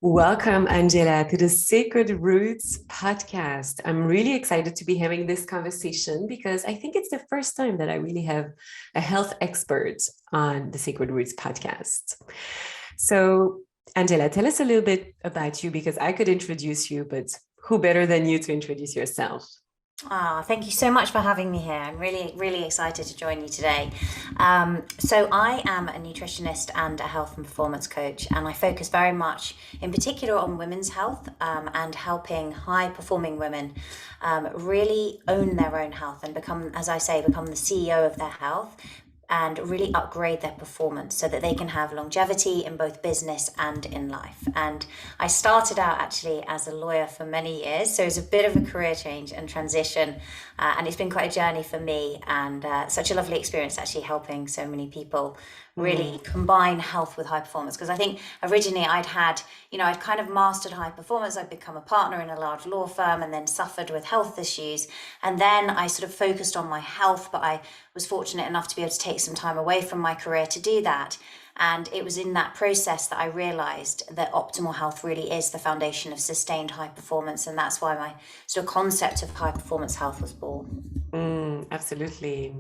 Welcome, Angela, to the Sacred Roots podcast. I'm really excited to be having this conversation because I think it's the first time that I really have a health expert on the Sacred Roots podcast. So, Angela, tell us a little bit about you because I could introduce you, but who better than you to introduce yourself? Thank you so much for having me here. I'm really, really excited to join you today. So, I am a nutritionist and a health and performance coach, and I focus very much in particular on women's health and helping high performing women really own their own health and become, as I say, become the CEO of their health and really upgrade their performance so that they can have longevity in both business and in life. And I started out actually as a lawyer for many years, so it was a bit of a career change and transition. And it's been quite a journey for me and such a lovely experience actually helping so many people really combine health with high performance. Because I think originally I'd kind of mastered high performance. I'd become a partner in a large law firm and then suffered with health issues. And then I sort of focused on my health, but I was fortunate enough to be able to take some time away from my career to do that. And it was in that process that I realized that optimal health really is the foundation of sustained high performance. And that's why my sort of concept of high performance health was born. Absolutely.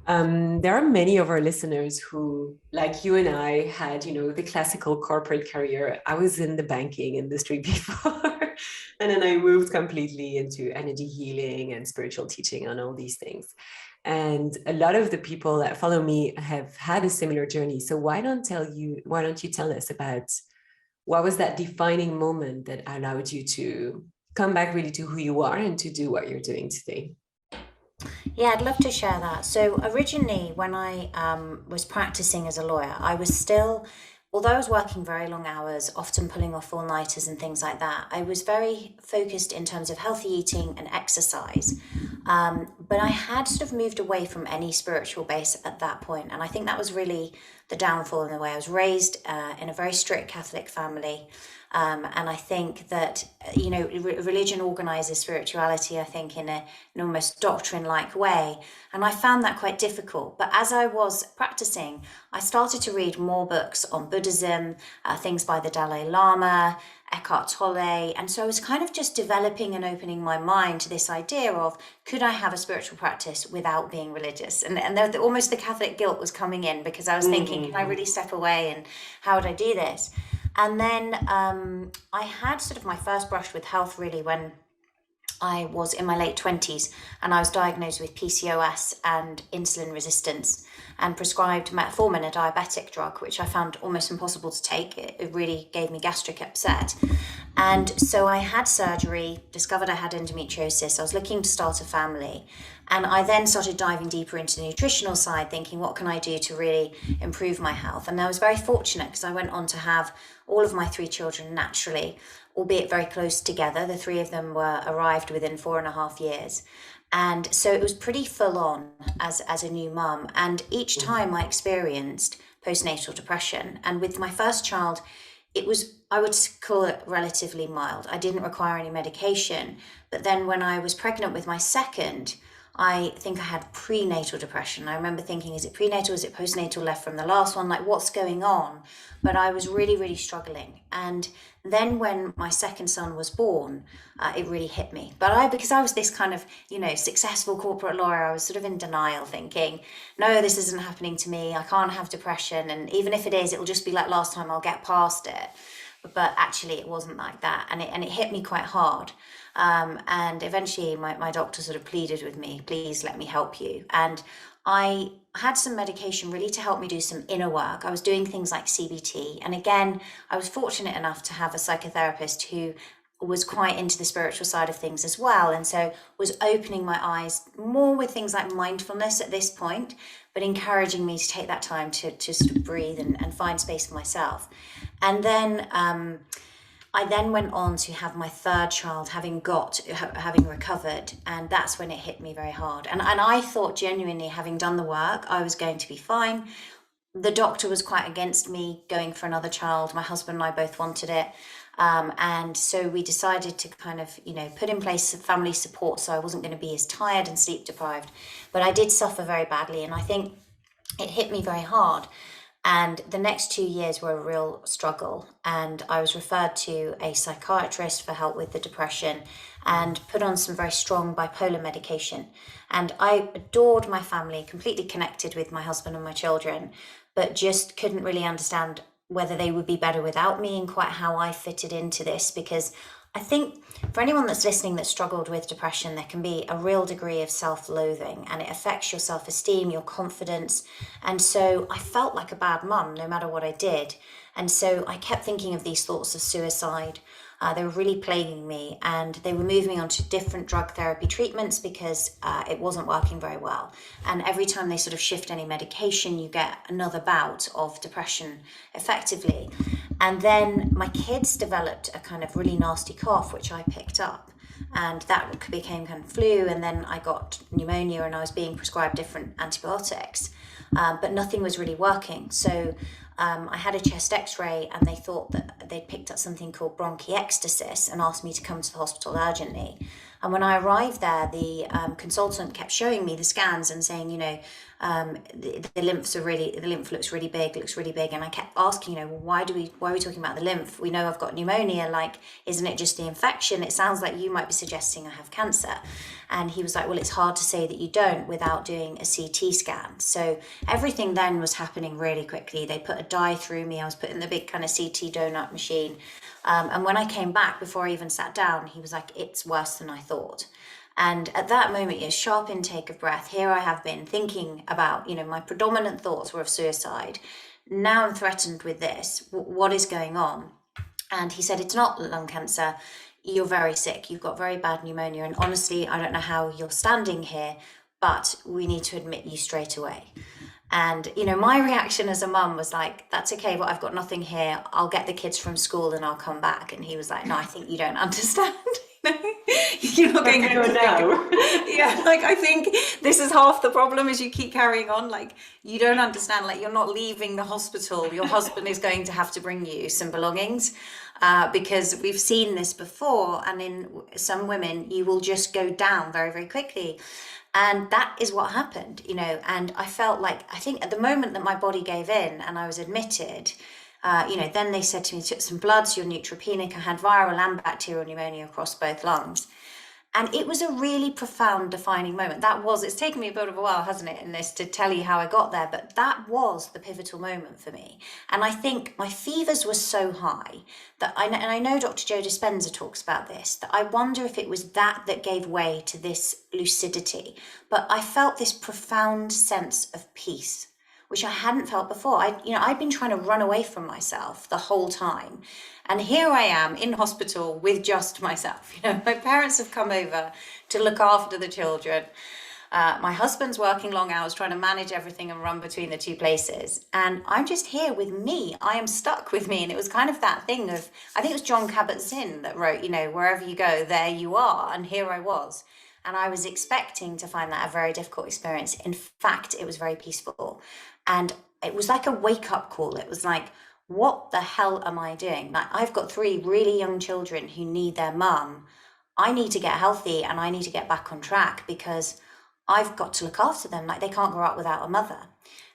There are many of our listeners who, like you and I, had, the classical corporate career. I was in the banking industry before, and then I moved completely into energy healing and spiritual teaching and all these things. And a lot of the people that follow me have had a similar journey. So why don't you tell us about what was that defining moment that allowed you to come back really to who you are and to do what you're doing today? Yeah, I'd love to share that. So originally, when I was practicing as a lawyer, I was still, although I was working very long hours, often pulling off all-nighters and things like that, I was very focused in terms of healthy eating and exercise. But I had sort of moved away from any spiritual base at that point, and I think that was really the downfall in the way I was raised in a very strict Catholic family. And I think that, religion organizes spirituality, I think, in an almost doctrine-like way. And I found that quite difficult. But as I was practicing, I started to read more books on Buddhism, things by the Dalai Lama, Eckhart Tolle. And so I was kind of just developing and opening my mind to this idea of, could I have a spiritual practice without being religious? And almost the Catholic guilt was coming in because I was thinking, can I really step away and how would I do this? And then I had sort of my first brush with health really when I was in my late 20s and I was diagnosed with PCOS and insulin resistance and prescribed metformin, a diabetic drug, which I found almost impossible to take. It really gave me gastric upset. And so I had surgery, discovered I had endometriosis. I was looking to start a family. And I then started diving deeper into the nutritional side, thinking, what can I do to really improve my health? And I was very fortunate because I went on to have all of my three children naturally, albeit very close together. The three of them were arrived within 4.5 years. And so it was pretty full on as a new mum. And each time I experienced postnatal depression. And with my first child, it was, I would call it relatively mild. I didn't require any medication. But then when I was pregnant with my second, I think I had prenatal depression. I remember thinking, is it prenatal? Is it postnatal left from the last one? Like, what's going on? But I was really, really struggling. And then when my second son was born, it really hit me. But because I was this kind of, successful corporate lawyer, I was sort of in denial thinking, no, this isn't happening to me. I can't have depression. And even if it is, it'll just be like last time, I'll get past it. But actually it wasn't like that. And it hit me quite hard. And eventually my doctor sort of pleaded with me, please let me help you. And I had some medication really to help me do some inner work. I was doing things like CBT. And again, I was fortunate enough to have a psychotherapist who was quite into the spiritual side of things as well. And so was opening my eyes more with things like mindfulness at this point, but encouraging me to take that time to sort of breathe and find space for myself. And then I then went on to have my third child, having recovered, and that's when it hit me very hard. And I thought genuinely, having done the work, I was going to be fine. The doctor was quite against me going for another child. My husband and I both wanted it. And so we decided to kind of, put in place some family support so I wasn't going to be as tired and sleep deprived. But I did suffer very badly, and I think it hit me very hard. And the next 2 years were a real struggle. And I was referred to a psychiatrist for help with the depression and put on some very strong bipolar medication. And I adored my family, completely connected with my husband and my children, but just couldn't really understand whether they would be better without me and quite how I fitted into this. Because I think for anyone that's listening that struggled with depression, there can be a real degree of self-loathing, and it affects your self-esteem, your confidence. And so I felt like a bad mum no matter what I did. And so I kept thinking of these thoughts of suicide. They were really plaguing me, and they were moving me on to different drug therapy treatments because it wasn't working very well. And every time they sort of shift any medication, you get another bout of depression effectively. And then my kids developed a kind of really nasty cough, which I picked up. And that became kind of flu. And then I got pneumonia, and I was being prescribed different antibiotics. But nothing was really working. So I had a chest x-ray, and they thought that they'd picked up something called bronchiectasis and asked me to come to the hospital urgently. And when I arrived there, the consultant kept showing me the scans and saying, the lymph looks really big. And I kept asking, well, why are we talking about the lymph? We know I've got pneumonia. Like, isn't it just the infection? It sounds like you might be suggesting I have cancer. And he was like, well, it's hard to say that you don't without doing a CT scan. So everything then was happening really quickly. They put a dye through me. I was put in the big kind of CT donut machine. And when I came back, before I even sat down, he was like, it's worse than I thought. And at that moment, a sharp intake of breath. Here I have been thinking about, my predominant thoughts were of suicide. Now I'm threatened with this. What is going on? And he said, it's not lung cancer. You're very sick. You've got very bad pneumonia. And honestly, I don't know how you're standing here, but we need to admit you straight away. And, my reaction as a mum was like, that's okay, but I've got nothing here. I'll get the kids from school and I'll come back. And he was like, no, I think you don't understand. You're not going to know now. Yeah, like, I think this is half the problem as you keep carrying on. Like, you don't understand, like, you're not leaving the hospital. Your husband is going to have to bring you some belongings because we've seen this before. And in some women, you will just go down very, very quickly. And that is what happened, and I felt like, I think at the moment that my body gave in and I was admitted, then they said to me, took some bloods, you're neutropenic. I had viral and bacterial pneumonia across both lungs. And it was a really profound defining moment. It's taken me a bit of a while, hasn't it, in this to tell you how I got there, but that was the pivotal moment for me. And I think my fevers were so high that I know Dr. Joe Dispenza talks about this, that I wonder if it was that gave way to this lucidity. But I felt this profound sense of peace, which I hadn't felt before. I'd been trying to run away from myself the whole time. And here I am in hospital with just myself. My parents have come over to look after the children. My husband's working long hours trying to manage everything and run between the two places. And I'm just here with me. I am stuck with me. And it was kind of that thing of, I think it was John Kabat-Zinn that wrote, wherever you go, there you are. And here I was. And I was expecting to find that a very difficult experience. In fact, it was very peaceful. And it was like a wake-up call. It was like, what the hell am I doing? Like, I've got 3 really young children who need their mum. I need to get healthy and I need to get back on track because I've got to look after them. Like, they can't grow up without a mother.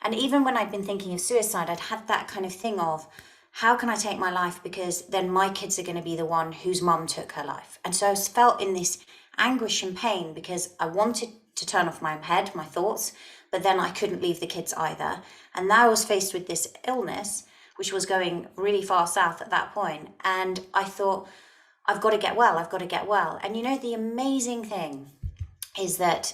And even when I'd been thinking of suicide, I'd had that kind of thing of, how can I take my life? Because then my kids are going to be the one whose mum took her life. And so I felt in this anguish and pain because I wanted to turn off my head, my thoughts, but then I couldn't leave the kids either. And now I was faced with this illness, which was going really far south at that point. And I thought, I've got to get well. And the amazing thing is that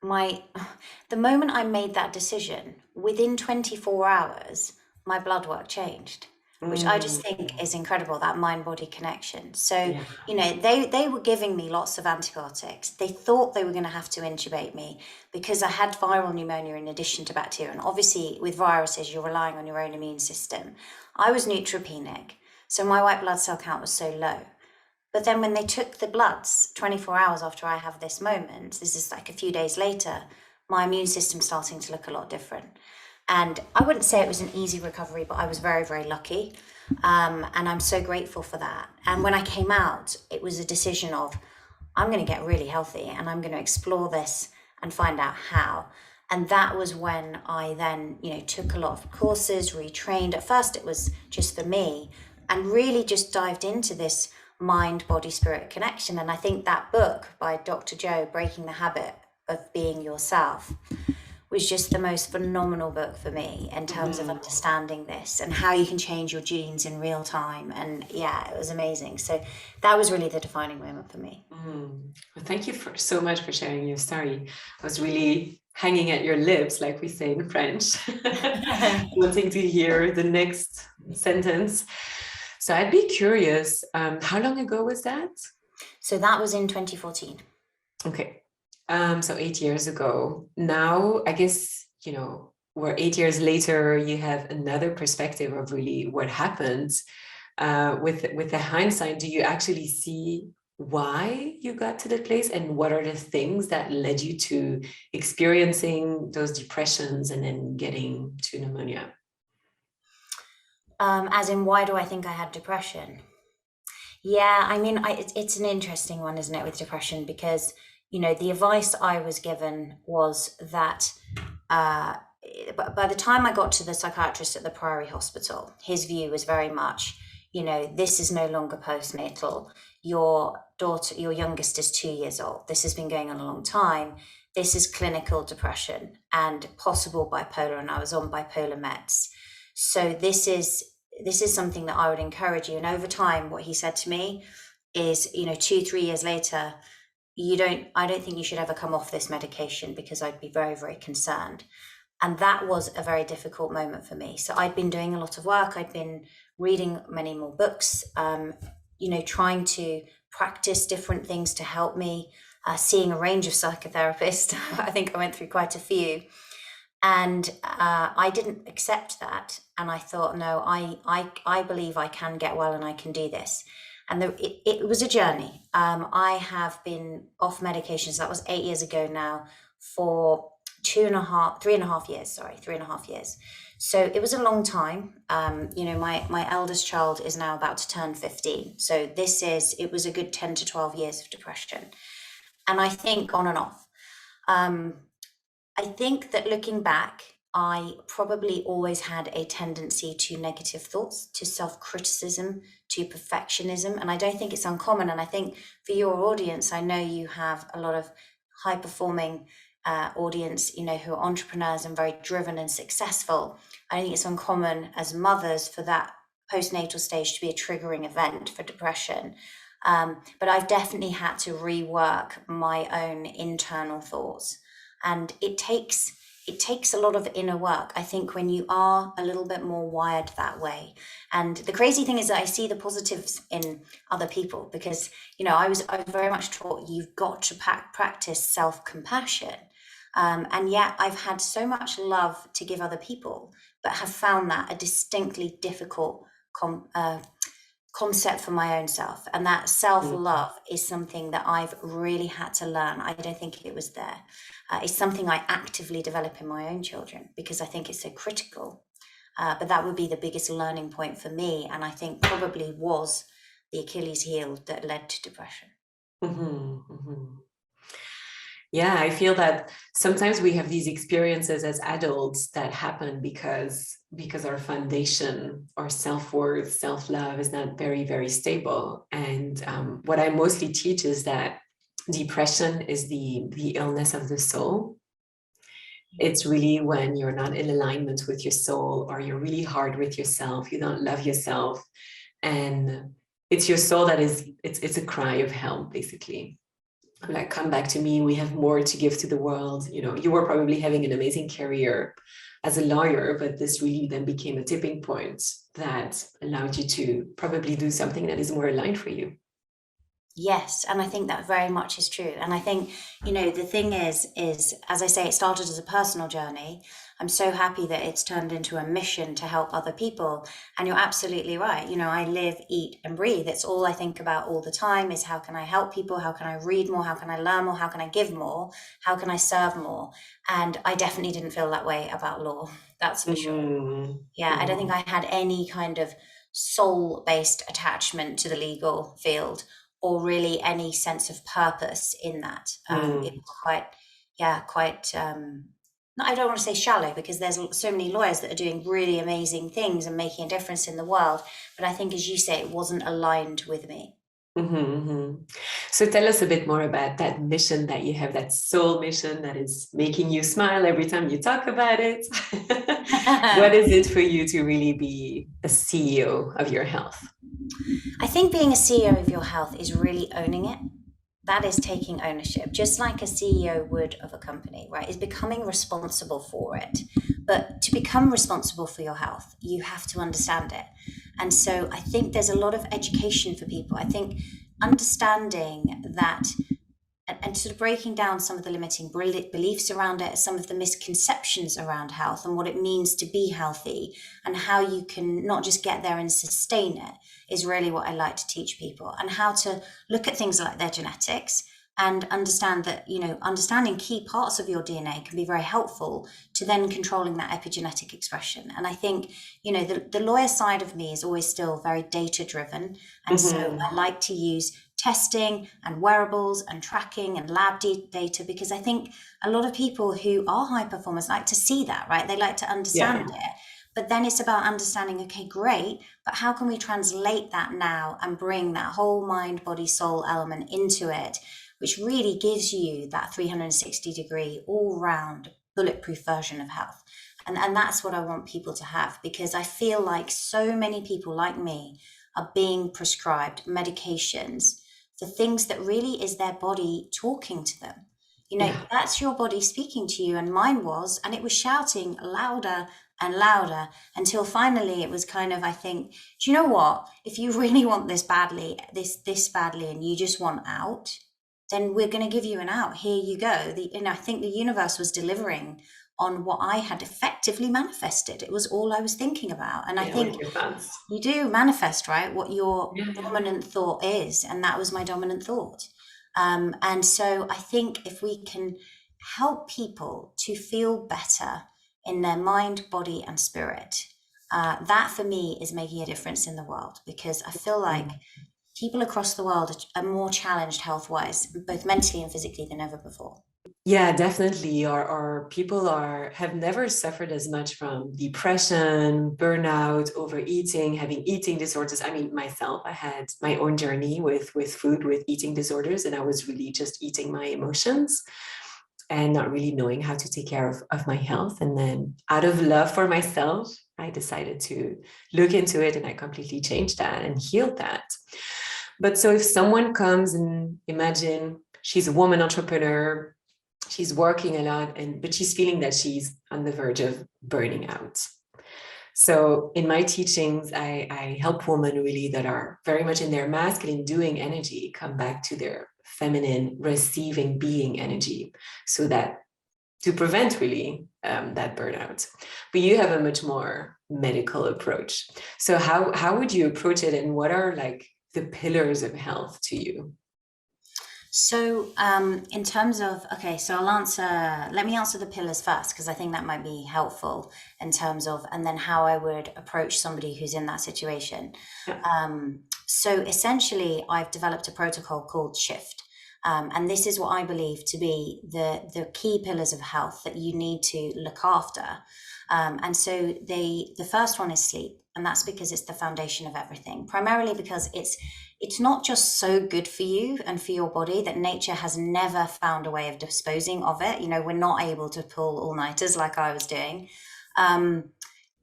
the moment I made that decision, within 24 hours, my blood work changed, which I just think is incredible, that mind-body connection. So, they were giving me lots of antibiotics. They thought they were going to have to intubate me because I had viral pneumonia in addition to bacteria. And obviously with viruses, you're relying on your own immune system. I was neutropenic, so my white blood cell count was so low. But then when they took the bloods 24 hours after I have this moment, this is like a few days later, my immune system starting to look a lot different. And I wouldn't say it was an easy recovery, but I was very, very lucky. And I'm so grateful for that. And when I came out, it was a decision of, I'm going to get really healthy and I'm going to explore this and find out how. And that was when I then, took a lot of courses, retrained. At first, it was just for me, and really just dived into this mind, body, spirit connection. And I think that book by Dr. Joe, Breaking the Habit of Being Yourself, was just the most phenomenal book for me in terms of understanding this and how you can change your genes in real time. And yeah, it was amazing. So that was really the defining moment for me. Well, thank you so much for sharing your story. I was really hanging at your lips, like we say in French, wanting to hear the next sentence. So I'd be curious, how long ago was that? So that was in 2014. Okay. So 8 years ago. Now, I guess, we're 8 years later, you have another perspective of really what happened. With the hindsight, do you actually see why you got to that place, and what are the things that led you to experiencing those depressions and then getting to pneumonia? As in, why do I think I had depression? Yeah, I mean, it's an interesting one, isn't it, with depression? Because, the advice I was given was that by the time I got to the psychiatrist at the Priory Hospital, his view was very much, this is no longer postnatal. Your daughter, your youngest is 2 years old. This has been going on a long time. This is clinical depression and possible bipolar, and I was on bipolar meds. So this is something that I would encourage you. And over time, what he said to me is, 2, 3 years later, I don't think you should ever come off this medication, because I'd be very, very concerned. And that was a very difficult moment for me. So I'd been doing a lot of work. I'd been reading many more books, trying to practice different things to help me, seeing a range of psychotherapists. I think I went through quite a few. And I didn't accept that. And I thought, no, I believe I can get well and I can do this. And it was a journey. I have been off medications. That was 8 years ago now, for 3.5 years. So it was a long time. My eldest child is now about to turn 15. So it was a good 10 to 12 years of depression. And I think on and off. I think that looking back, I probably always had a tendency to negative thoughts, to self-criticism, to perfectionism. And I don't think it's uncommon. And I think for your audience, I know you have a lot of high-performing audience, who are entrepreneurs and very driven and successful. I think it's uncommon as mothers for that postnatal stage to be a triggering event for depression. But I've definitely had to rework my own internal thoughts. And it takes a lot of inner work, I think, when you are a little bit more wired that way. And the crazy thing is that I see the positives in other people, because, I was very much taught you've got to practice self-compassion. And yet I've had so much love to give other people, but have found that a distinctly difficult concept for my own self. And that self-love is something that I've really had to learn. I don't think it was there. It's something I actively develop in my own children, because I think it's so critical. But that would be the biggest learning point for me, and I think probably was the Achilles heel that led to depression. Yeah, I feel that sometimes we have these experiences as adults that happen because our foundation, our self-worth, self-love is not very, very stable. And what I mostly teach is that depression is the illness of the soul. It's really when you're not in alignment with your soul, or you're really hard with yourself, you don't love yourself, and it's your soul that it's a cry of help, basically. Like, come back to me, we have more to give to the world. You were probably having an amazing career as a lawyer, but this really then became a tipping point that allowed you to probably do something that is more aligned for you. Yes, and I think that very much is true. And I think, the thing is, as I say, it started as a personal journey. I'm so happy that it's turned into a mission to help other people. And you're absolutely right. I live, eat, and breathe. It's all I think about all the time, is how can I help people? How can I read more? How can I learn more? How can I give more? How can I serve more? And I definitely didn't feel that way about law. That's for sure. Yeah, I don't think I had any kind of soul-based attachment to the legal field, or really any sense of purpose in that. It was quite I don't want to say shallow, because there's so many lawyers that are doing really amazing things and making a difference in the world. But I think, as you say, it wasn't aligned with me. So tell us a bit more about that mission that you have, that soul mission that is making you smile every time you talk about it. What is it for you to really be a CEO of your health? I think being a CEO of your health is really owning it. That is taking ownership, just like a CEO would of a company, right? Is becoming responsible for it. But to become responsible for your health, you have to understand it. And so I think there's a lot of education for people. I think understanding that, and sort of breaking down some of the limiting beliefs around it, some of the misconceptions around health and what it means to be healthy, and how you can not just get there and sustain it, is really what I like to teach people. And how to look at things like their genetics and understand that, understanding key parts of your DNA can be very helpful to then controlling that epigenetic expression. And I think, the lawyer side of me is always still very data driven. And so I like to use testing and wearables and tracking and lab data, because I think a lot of people who are high performers like to see that, right? They like to understand it. But then it's about understanding, okay, great, but how can we translate that now and bring that whole mind, body, soul element into it, which really gives you that 360-degree, all-round, bulletproof version of health. And that's what I want people to have, because I feel like so many people like me are being prescribed medications for things that really is their body talking to them. That's your body speaking to you, and mine was, and it was shouting louder and louder, until finally it was kind of, I think, do you know what? If you really want this badly, this badly, and you just want out, then we're going to give you an out. Here you go. I think the universe was delivering on what I had effectively manifested. It was all I was thinking about. And I think you do manifest, right, what your dominant thought is. And that was my dominant thought. And so I think if we can help people to feel better in their mind, body, and spirit, that for me is making a difference in the world, because I feel like people across the world are more challenged health-wise, both mentally and physically, than ever before. Yeah, definitely. Our people have never suffered as much from depression, burnout, overeating, having eating disorders. I mean, myself, I had my own journey with food, with eating disorders, and I was really just eating my emotions and not really knowing how to take care of my health. And then out of love for myself, I decided to look into it, and I completely changed that and healed that. But so if someone comes, and imagine she's a woman entrepreneur, she's working a lot, but she's feeling that she's on the verge of burning out. So in my teachings, I help women really that are very much in their masculine doing energy come back to their feminine receiving being energy, so that to prevent really that burnout. But you have a much more medical approach. So how would you approach it, and what are like the pillars of health to you? So, in terms of, okay, so let me answer the pillars first, because I think that might be helpful in terms of, and then how I would approach somebody who's in that situation. So essentially, I've developed a protocol called Shift. And this is what I believe to be the key pillars of health that you need to look after. And so the first one is sleep. And that's because it's the foundation of everything, primarily because it's not just so good for you and for your body that nature has never found a way of disposing of it. We're not able to pull all-nighters like I was doing.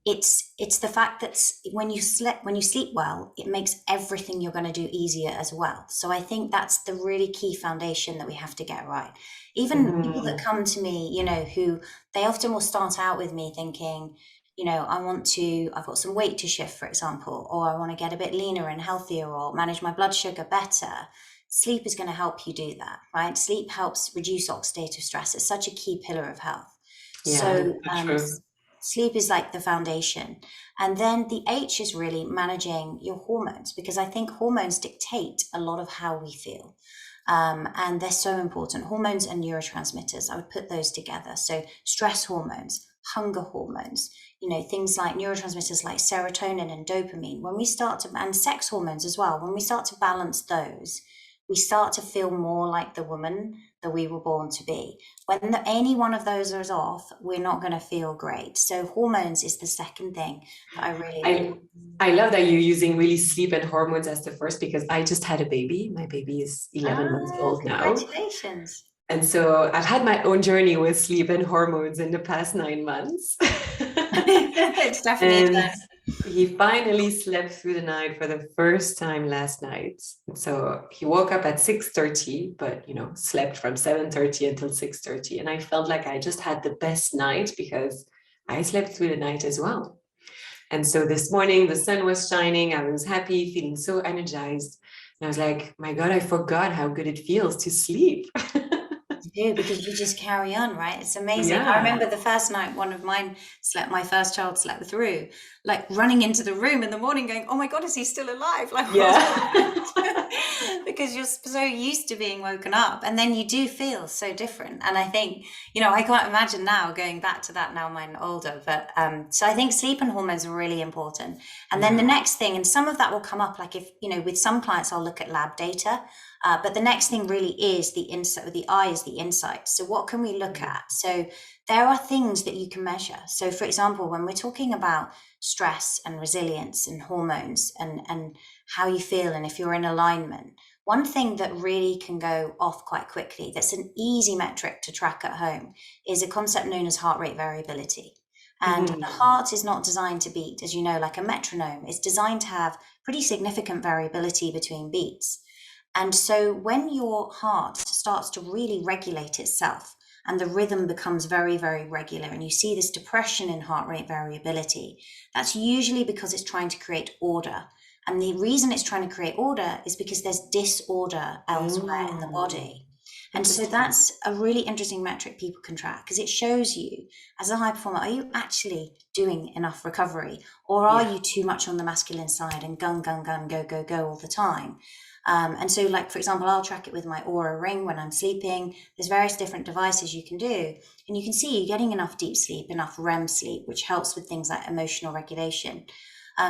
It's the fact that when you sleep well, it makes everything you're going to do easier as well. So I think that's the really key foundation that we have to get right. Even people that come to me, who they often will start out with me thinking, I've got some weight to shift, for example, or I want to get a bit leaner and healthier, or manage my blood sugar better. Sleep is going to help you do that, right? Sleep helps reduce oxidative stress. It's such a key pillar of health. Yeah, Sleep is like the foundation. And then the H is really managing your hormones, because I think hormones dictate a lot of how we feel. And they're so important. Hormones and neurotransmitters, I would put those together. So stress hormones, hunger hormones, things like neurotransmitters like serotonin and dopamine, and sex hormones as well, when we start to balance those, we start to feel more like the woman that we were born to be. When any one of those is off, we're not going to feel great. So hormones is the second thing that I really look at. I love that you're using really sleep and hormones as the first, because I just had a baby. My baby is 11 months old now. Congratulations. And so I've had my own journey with sleep and hormones in the past 9 months. It's definitely a And turn. he finally slept through the night for the first time last night. So he woke up at 6:30, but slept from 7:30 until 6:30. And I felt like I just had the best night because I slept through the night as well. And so this morning the sun was shining. I was happy, feeling so energized. And I was like, my God, I forgot how good it feels to sleep. You do, because you just carry on, right? It's amazing. I Yeah. remember the first night one of mine slept, my first child slept through, like running into the room in the morning going, oh my God, is he still alive? Like, what's Yeah. because you're so used to being woken up, and then you do feel so different. And I think, I can't imagine now going back to that now mine older, but so I think sleep and hormones are really important. And then the Yeah. next thing, and some of that will come up, like if, with some clients, I'll look at lab data. But the next thing really is the insight, with the eye is the insight. So what can we look at? So there are things that you can measure. So for example, when we're talking about stress and resilience and hormones and how you feel and if you're in alignment, one thing that really can go off quite quickly, that's an easy metric to track at home, is a concept known as heart rate variability. And the Mhm. heart is not designed to beat, as you know, like a metronome. It's designed to have pretty significant variability between beats. And so when your heart starts to really regulate itself and the rhythm becomes very, very regular, and you see this depression in heart rate variability, that's usually because it's trying to create order. And the reason it's trying to create order is because there's disorder elsewhere in the Mm. body. And so Interesting. that's a really interesting metric people can track, because it shows you, as a high performer, are you actually doing enough recovery? Or are Yeah. you too much on the masculine side and gun, gun, gun, go, go, go all the time? And so, like, for example, I'll track it with my Aura ring when I'm sleeping. There's various different devices you can do. And you can see you're getting enough deep sleep, enough REM sleep, which helps with things like emotional regulation.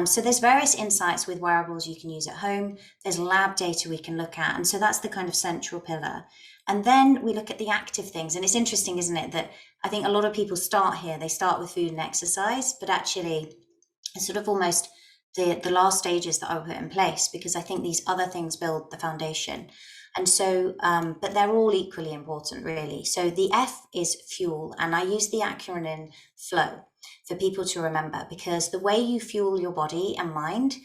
So there's various insights with wearables you can use at home. There's lab data we can look at. And so that's the kind of central pillar. And then we look at the active things. And it's interesting, isn't it, that I think a lot of people start here. They start with food and exercise, but actually it's sort of almost the last stages that I put in place, because I think these other things build the foundation. And so, but they're all equally important, really. So the F is fuel, and I use the acronym FLOW for people to remember, because the way you fuel your body and mind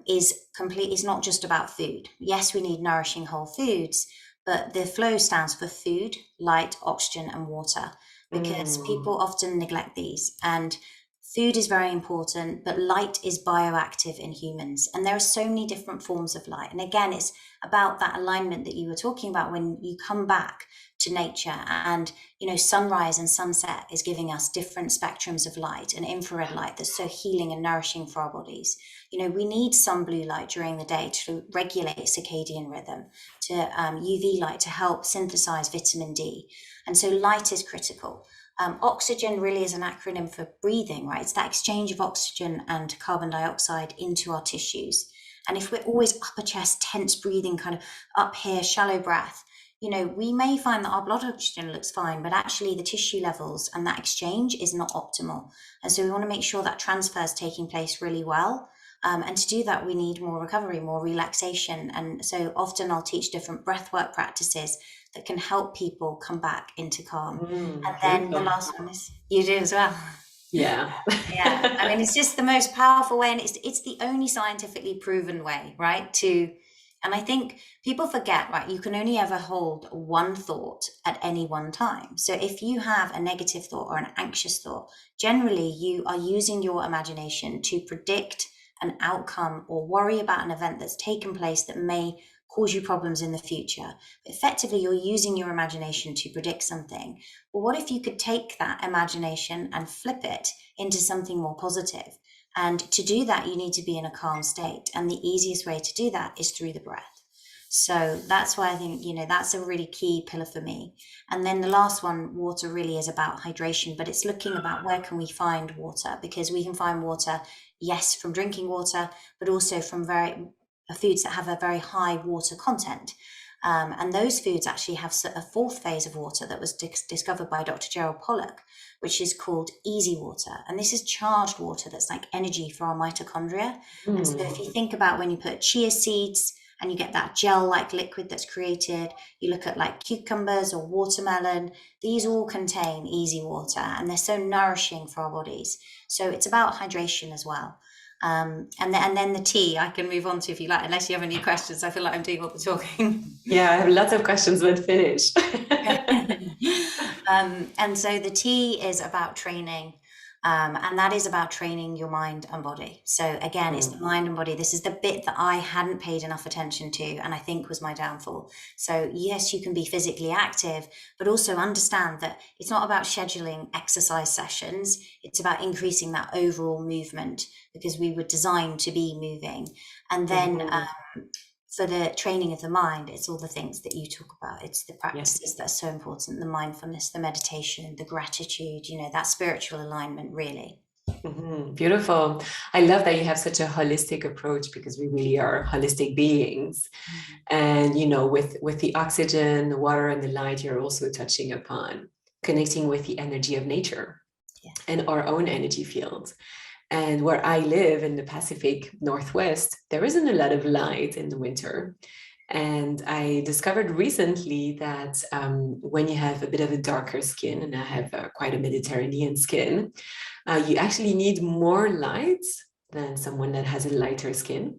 is not just about food. Yes, we need nourishing whole foods, but the FLOW stands for food, light, oxygen, and water, because Mm. people often neglect these. And food is very important, but light is bioactive in humans. And there are so many different forms of light. And again, it's about that alignment that you were talking about when you come back to nature. And, sunrise and sunset is giving us different spectrums of light, and infrared light that's so healing and nourishing for our bodies. We need some blue light during the day to regulate circadian rhythm, to UV light to help synthesize vitamin D. And so light is critical. Oxygen really is an acronym for breathing, right? It's that exchange of oxygen and carbon dioxide into our tissues. And if we're always upper chest, tense breathing, kind of up here, shallow breath, we may find that our blood oxygen looks fine, but actually the tissue levels and that exchange is not optimal. And so we want to make sure that transfer is taking place really well. And to do that, we need more recovery, more relaxation. And so often I'll teach different breathwork practices that can help people come back into calm. And then the Beautiful. last one is you do as well. Yeah. Yeah, I mean, it's just the most powerful way, and it's the only scientifically proven way, right? And I think people forget, right? You can only ever hold one thought at any one time. So if you have a negative thought or an anxious thought, generally you are using your imagination to predict an outcome or worry about an event that's taken place that may cause you problems in the future. Effectively, you're using your imagination to predict something. Well, what if you could take that imagination and flip it into something more positive? And to do that, you need to be in a calm state. And the easiest way to do that is through the breath. So that's why I think, that's a really key pillar for me. And then the last one, water, really is about hydration, but it's looking about where can we find water, because we can find water, yes, from drinking water, but also from foods that have a very high water content. And those foods actually have a fourth phase of water that was discovered by Dr. Gerald Pollack, which is called easy water. And this is charged water that's like energy for our mitochondria. And so if you think about when you put chia seeds and you get that gel-like liquid that's created, you look at like cucumbers or watermelon, these all contain easy water and they're so nourishing for our bodies. So it's about hydration as well. And then the tea I can move on to if you like, unless you have any questions. I feel like I'm doing all the talking. Yeah, I have lots of questions, but finish. And so the tea is about training, and that is about training your mind and body. So again, it's the mind and body. This is the bit that I hadn't paid enough attention to, and I think was my downfall. So yes, you can be physically active, but also understand that it's not about scheduling exercise sessions. It's about increasing that overall movement, because we were designed to be moving. And then for the training of the mind, it's all the things that you talk about. It's the practices that are so important, the mindfulness, the meditation, the gratitude, that spiritual alignment, really. Beautiful. I love that you have such a holistic approach, because we really are holistic beings. And, with the oxygen, the water, and the light, you're also touching upon connecting with the energy of nature and our own energy fields. And where I live in the Pacific Northwest, there isn't a lot of light in the winter. And I discovered recently that when you have a bit of a darker skin, and I have quite a Mediterranean skin, you actually need more light than someone that has a lighter skin.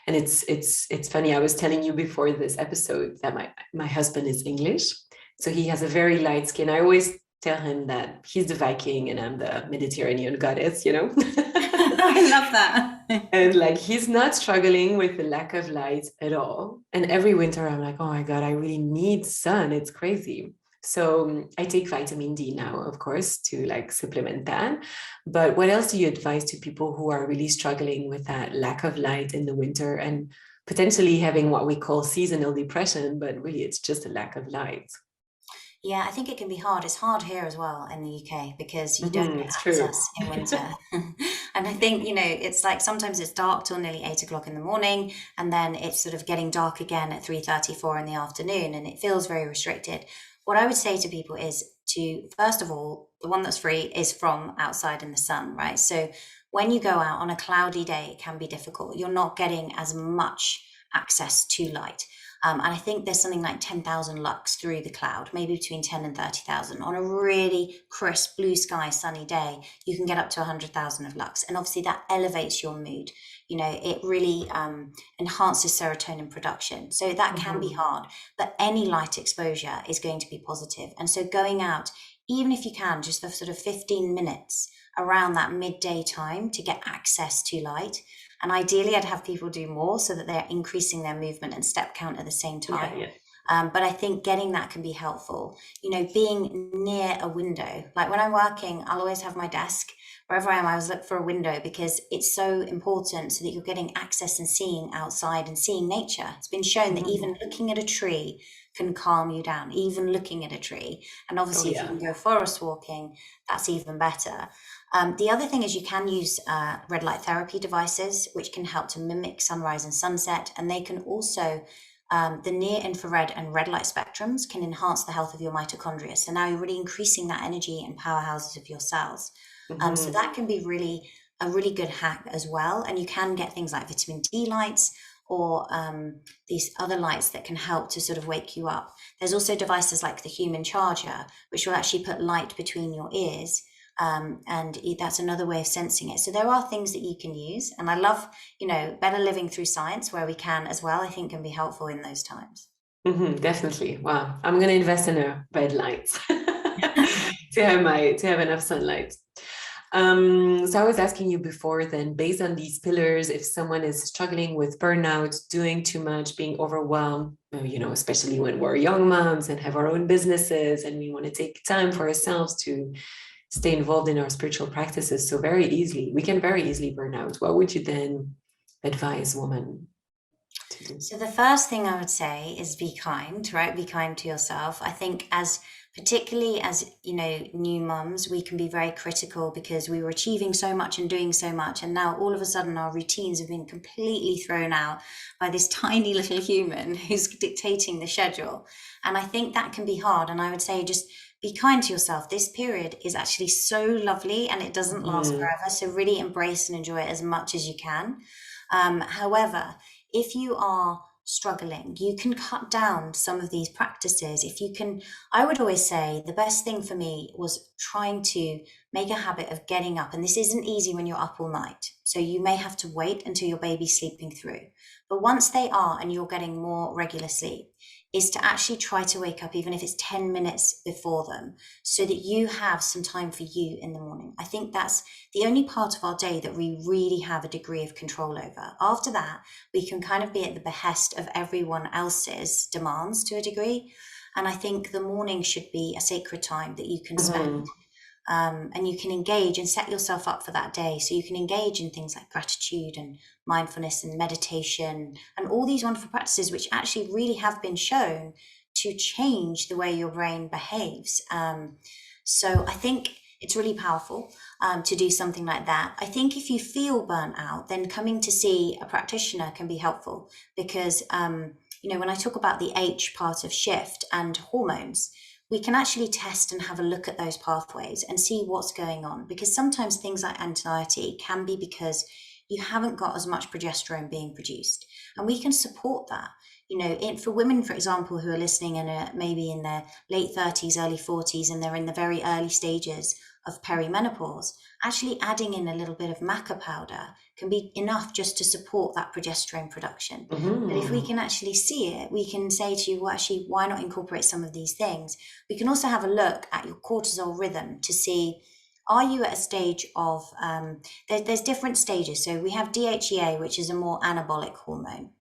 And it's funny, I was telling you before this episode that my husband is English. So he has a very light skin. I always tell him that he's the Viking and I'm the Mediterranean goddess, I love that. And he's not struggling with the lack of light at all. And every winter I'm like, oh my God, I really need sun. It's crazy. So I take vitamin D now, of course, to supplement that. But what else do you advise to people who are really struggling with that lack of light in the winter and potentially having what we call seasonal depression, but really it's just a lack of light? Yeah, I think it can be hard. It's hard here as well in the UK, because you don't get access in winter. And I think, it's like sometimes it's dark till nearly 8 o'clock in the morning, and then it's sort of getting dark again at 3:34 in the afternoon, and it feels very restricted. What I would say to people is to, first of all, the one that's free is from outside in the sun, right? So when you go out on a cloudy day, it can be difficult. You're not getting as much access to light. And I think there's something like 10,000 lux through the cloud, maybe between 10 and 30,000. On a really crisp, blue sky, sunny day, you can get up to 100,000 of lux. And obviously that elevates your mood. It really enhances serotonin production. So that can be hard, but any light exposure is going to be positive. And so going out, even if you can, just for sort of 15 minutes around that midday time to get access to light. And ideally, I'd have people do more so that they're increasing their movement and step count at the same time. But I think getting that can be helpful. Being near a window, like when I'm working, I'll always have my desk. Wherever I am, I always look for a window, because it's so important so that you're getting access and seeing outside and seeing nature. It's been shown that even looking at a tree can calm you down, even looking at a tree. And obviously, if you can go forest walking, that's even better. The other thing is you can use red light therapy devices, which can help to mimic sunrise and sunset. And they can also, the near infrared and red light spectrums can enhance the health of your mitochondria. So now you're really increasing that energy and powerhouses of your cells. So that can be a really good hack as well. And you can get things like vitamin D lights, or these other lights that can help to sort of wake you up. There's also devices like the human charger, which will actually put light between your ears. And that's another way of sensing it. So there are things that you can use. And I love, better living through science where we can as well, I think can be helpful in those times. Definitely. Wow. I'm going to invest in a red light to have enough sunlight. So I was asking you before then, based on these pillars, if someone is struggling with burnout, doing too much, being overwhelmed, especially when we're young moms and have our own businesses and we want to take time for ourselves to stay involved in our spiritual practices. So we can very easily burn out. What would you then advise women to do? So the first thing I would say is be kind, right? Be kind to yourself. I think as particularly as, new mums, we can be very critical because we were achieving so much and doing so much. And now all of a sudden our routines have been completely thrown out by this tiny little human who's dictating the schedule. And I think that can be hard. And I would say just be kind to yourself. This period is actually so lovely and it doesn't last Mhm. forever. So really embrace and enjoy it as much as you can. However, if you are struggling, you can cut down some of these practices. If you can, I would always say the best thing for me was trying to make a habit of getting up. And this isn't easy when you're up all night. So you may have to wait until your baby's sleeping through. But once they are and you're getting more regular sleep, is to actually try to wake up, even if it's 10 minutes before them, so that you have some time for you in the morning. I think that's the only part of our day that we really have a degree of control over. After that, we can kind of be at the behest of everyone else's demands to a degree. And I think the morning should be a sacred time that you can spend, Mhm. and you can engage and set yourself up for that day. So you can engage in things like gratitude and mindfulness and meditation and all these wonderful practices, which actually really have been shown to change the way your brain behaves. So I think it's really powerful, to do something like that. I think if you feel burnt out, then coming to see a practitioner can be helpful because, when I talk about the H part of shift and hormones, we can actually test and have a look at those pathways and see what's going on. Because sometimes things like anxiety can be because you haven't got as much progesterone being produced. And we can support that. For women, for example, who are listening and are maybe in their late 30s, early 40s, and they're in the very early stages of perimenopause, actually adding in a little bit of maca powder can be enough just to support that progesterone production. But if we Mhm. can actually see it, we can say to you, well, actually, why not incorporate some of these things? We can also have a look at your cortisol rhythm to see, are you at a stage of, there's different stages. So we have DHEA, which is a more anabolic hormone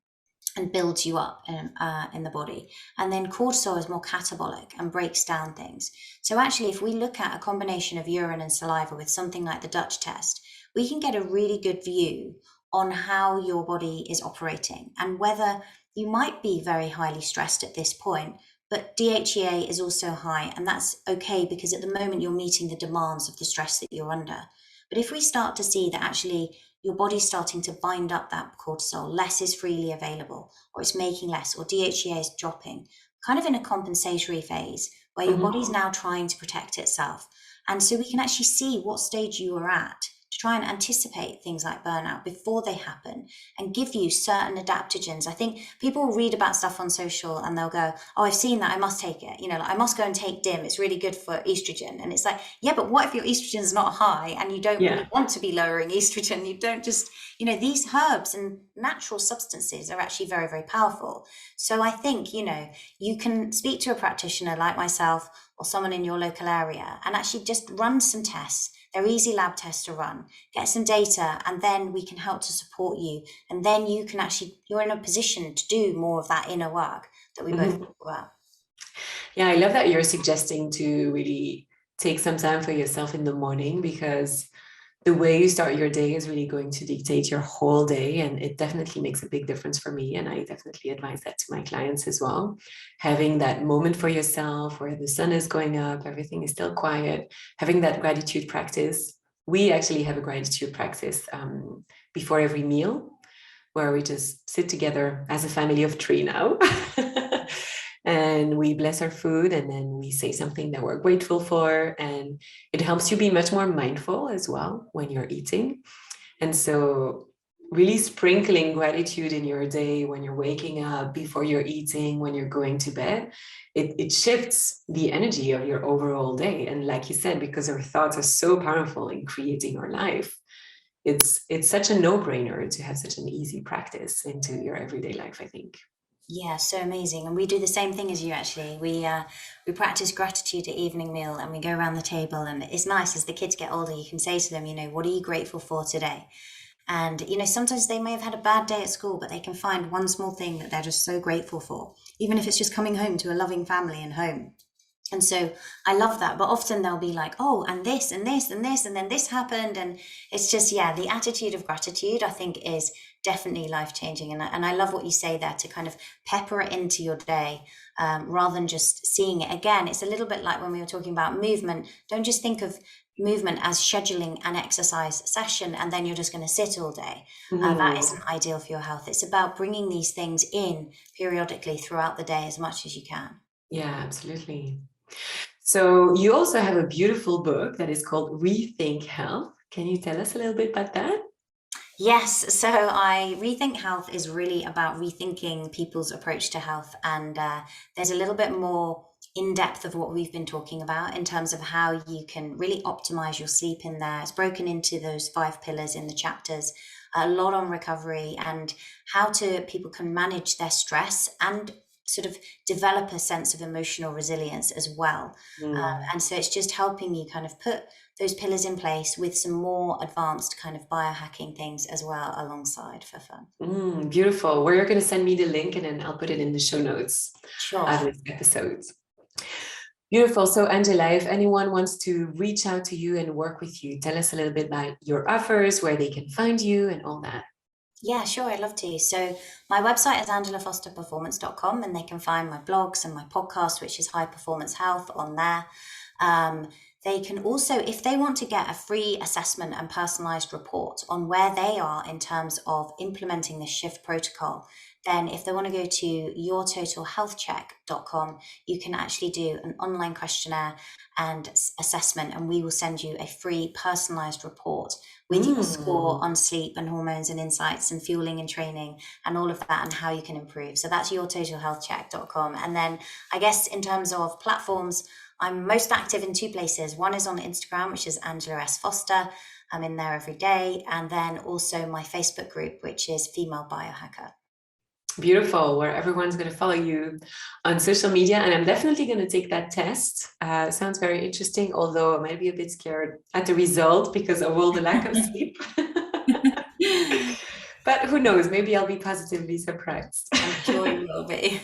and builds you up in the body. And then cortisol is more catabolic and breaks down things. So actually, if we look at a combination of urine and saliva with something like the Dutch test, we can get a really good view on how your body is operating and whether you might be very highly stressed at this point. But DHEA is also high, and that's okay because at the moment you're meeting the demands of the stress that you're under. But if we start to see that actually your body's starting to bind up that cortisol, less is freely available, or it's making less, or DHEA is dropping, kind of in a compensatory phase where your Mhm. body's now trying to protect itself. And so we can actually see what stage you are at to try and anticipate things like burnout before they happen and give you certain adaptogens. I think people will read about stuff on social and they'll go, oh, I've seen that, I must take it. Like, I must go and take DIM. It's really good for estrogen. And it's like, yeah, but what if your estrogen is not high and you don't really Yeah. want to be lowering estrogen? You don't just, these herbs and natural substances are actually very, very powerful. So I think, you can speak to a practitioner like myself or someone in your local area and actually just run some tests. They're easy lab tests to run, get some data, and then we can help to support you. And then you're in a position to do more of that inner work that we both Mhm. talk about. Yeah, I love that you're suggesting to really take some time for yourself in the morning because the way you start your day is really going to dictate your whole day. And it definitely makes a big difference for me. And I definitely advise that to my clients as well. Having that moment for yourself where the sun is going up, everything is still quiet, having that gratitude practice. We actually have a gratitude practice before every meal where we just sit together as a family of three now. And we bless our food and then we say something that we're grateful for. And it helps you be much more mindful as well when you're eating. And so, really sprinkling gratitude in your day when you're waking up, before you're eating, when you're going to bed, it shifts the energy of your overall day. And like you said, because our thoughts are so powerful in creating our life, it's such a no-brainer to have such an easy practice into your everyday life, I think. Yeah, so amazing. And we do the same thing as you actually. We practice gratitude at evening meal and we go around the table and it's nice as the kids get older, you can say to them, what are you grateful for today? And sometimes they may have had a bad day at school, but they can find one small thing that they're just so grateful for, even if it's just coming home to a loving family and home. And so I love that. But often they'll be like, oh, and this and this and this, and then this happened. And it's just, yeah, the attitude of gratitude, I think, is definitely life-changing. And I love what you say there, to kind of pepper it into your day, rather than just seeing it. Again, it's a little bit like when we were talking about movement. Don't just think of movement as scheduling an exercise session and then you're just going to sit all day. That isn't ideal for your health. It's about bringing these things in periodically throughout the day as much as you can. Yeah, absolutely. So you also have a beautiful book that is called Rethink Health. Can you tell us a little bit about that? Yes, so I Rethink Health is really about rethinking people's approach to health, and there's a little bit more in depth of what we've been talking about in terms of how you can really optimize your sleep in there. It's broken into those 5 pillars in the chapters, a lot on recovery and how to people can manage their stress and sort of develop a sense of emotional resilience as well. And so it's just helping you kind of put those pillars in place with some more advanced kind of biohacking things as well alongside for fun. Beautiful. Well, you're going to send me the link and then I'll put it in the show notes of Sure. this episode. Beautiful. So Angela, if anyone wants to reach out to you and work with you, tell us a little bit about your offers, where they can find you and all that. Yeah, sure. I'd love to. So my website is angelafosterperformance.com, and they can find my blogs and my podcast, which is High Performance Health, on there. They can also, if they want to get a free assessment and personalized report on where they are in terms of implementing the shift protocol, then if they want to go to yourtotalhealthcheck.com, you can actually do an online questionnaire and assessment, and we will send you a free personalized report with your score on sleep and hormones and insights and fueling and training and all of that and how you can improve. So that's yourtotalhealthcheck.com. And then I guess in terms of platforms, I'm most active in 2 places. One is on Instagram, which is Angela S. Foster. I'm in there every day. And then also my Facebook group, which is Female Biohacker. Beautiful, where everyone's going to follow you on social media. And I'm definitely going to take that test. Sounds very interesting, although I might be a bit scared at the result because of all the lack of sleep. But who knows, maybe I'll be positively surprised. I'm sure you will be.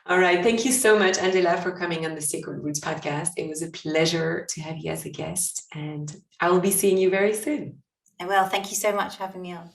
All right. Thank you so much, Angela, for coming on the Sacred Roots podcast. It was a pleasure to have you as a guest, and I will be seeing you very soon. I will. Thank you so much for having me on.